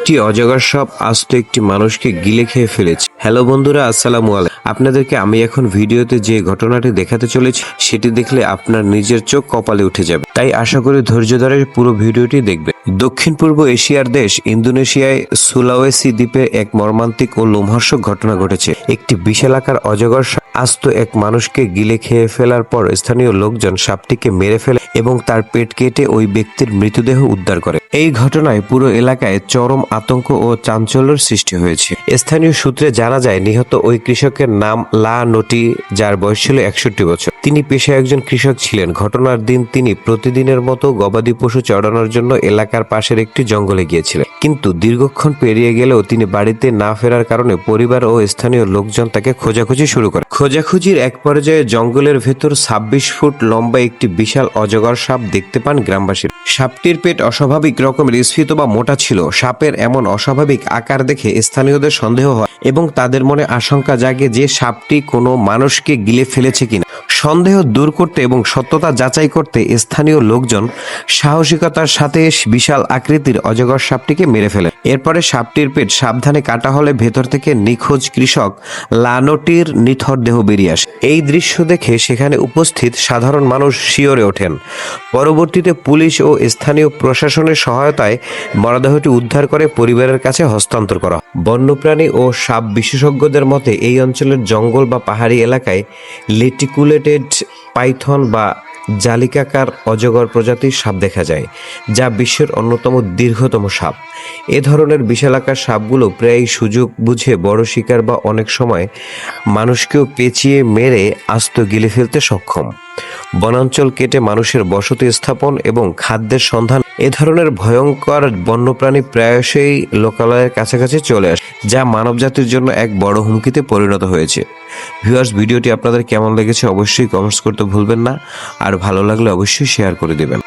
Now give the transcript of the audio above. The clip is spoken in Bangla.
একটি অজগর সাপ আস্ত একটি মানুষকে গিলে খেয়ে ফেলেছে। হ্যালো বন্ধুরা, আসসালামু আলাইকুম। আপনাদেরকে আমি এখন ভিডিওতে যে ঘটনাটি দেখাতে চলেছি সেটি দেখলে আপনার নিজের চোখ কপালে উঠে যাবে, তাই আশা করি ধৈর্য ধরে পুরো ভিডিওটি দেখবেন। দক্ষিণ পূর্ব এশিয়ার দেশ ইন্দোনেশিয়ায় সুলাওয়েসি দ্বীপে এক মর্মান্তিক ও লোমহর্ষক ঘটনা ঘটেছে। একটি বিশালাকার অজগর সাপ আস্ত এক মানুষকে গিলে খেয়ে ফেলার পর স্থানীয় লোকজন সাপটিকে মেরে ফেলে এবং তার পেট কেটে ওই ব্যক্তির মৃতদেহ উদ্ধার করে। এই ঘটনায় পুরো এলাকায় চরম আতঙ্ক ও চাঞ্চল্যের সৃষ্টি হয়েছে। স্থানীয় সূত্রে জানা যায়, নিহত ওই কৃষকের নাম লা নটি, যার বয়স ছিল 61 বছর। তিনি পেশায় একজন কৃষক ছিলেন। ঘটনার দিন তিনি প্রতিদিনের মতো গবাদি পশু চড়ানোর জন্য এলাকার পাশের একটি জঙ্গলে গিয়েছিলেন, কিন্তু দীর্ঘক্ষণ পেরিয়ে গেলেও তিনি বাড়িতে না ফেরার কারণে পরিবার ও স্থানীয় লোকজন তাকে খোঁজাখুঁজি শুরু করে। খোঁজাখুঁজির এক পর্যায়ে জঙ্গলের ভেতর 26 ফুট লম্বা একটি বিশাল অজগর সাপ দেখতে পান গ্রামবাসীরা। সাপটির পেট অস্বাভাবিক রকমের স্ফীত বা মোটা ছিল। সাপের এমন অস্বাভাবিক আকার দেখে স্থানীয়দের সন্দেহ হয় এবং তাদের মনে আশঙ্কা জাগে যে সাপটি কোনো মানুষকে গিলে ফেলেছে কিনা। সন্দেহ দূর করতে এবং সত্যতা যাচাই করতে স্থানীয় লোকজন সাহসিকতার সাথে বিশাল আকৃতির অজগর সাপটিকে মেরে ফেলে। এরপরে সাপটির পেট সাবধানে কাটা হলে ভেতর থেকে নিখোঁজ কৃষক লানোটির নিথর দেহ বেরিয়ে আসে। এই দৃশ্য দেখে সেখানে উপস্থিত সাধারণ মানুষ শিওরে ওঠেন। পরবর্তীতে পুলিশ ও স্থানীয় প্রশাসনের সহায়তায় মরদেহটি উদ্ধার করে পরিবারের কাছে হস্তান্তর করা হয়। বন্যপ্রাণী ও সাপ বিশেষজ্ঞদের মতে এই অঞ্চলের জঙ্গল বা পাহাড়ি এলাকায় লেটিকুলেটেড পাইথন বা জালিকাকার অজগর প্রজাতির সাপ দেখা যায়, যা বিশ্বের অন্যতম দীর্ঘতম সাপ। এ ধরনের বিশালাকার সাপগুলো প্রায়ই সুযোগ বুঝে বড় শিকার বা অনেক সময় মানুষকেও পেঁচিয়ে মেরে আস্ত গিলে ফেলতে সক্ষম। বনাঞ্চল কেটে মানুষের বসতি স্থাপন এবং খাদ্যের সন্ধান এ ধরনের ভয়ঙ্কর বন্যপ্রাণী প্রায়শই লোকালয়ের কাছাকাছি চলে আসে, যা মানবজাতির জন্য এক বড় হুমকিতে পরিণত হয়েছে। ভিউয়ার্স, ভিডিওটি আপনাদের কেমন লেগেছে অবশ্যই কমেন্টস করতে ভুলবেন না, আর ভালো লাগলে অবশ্যই শেয়ার করে দেবেন।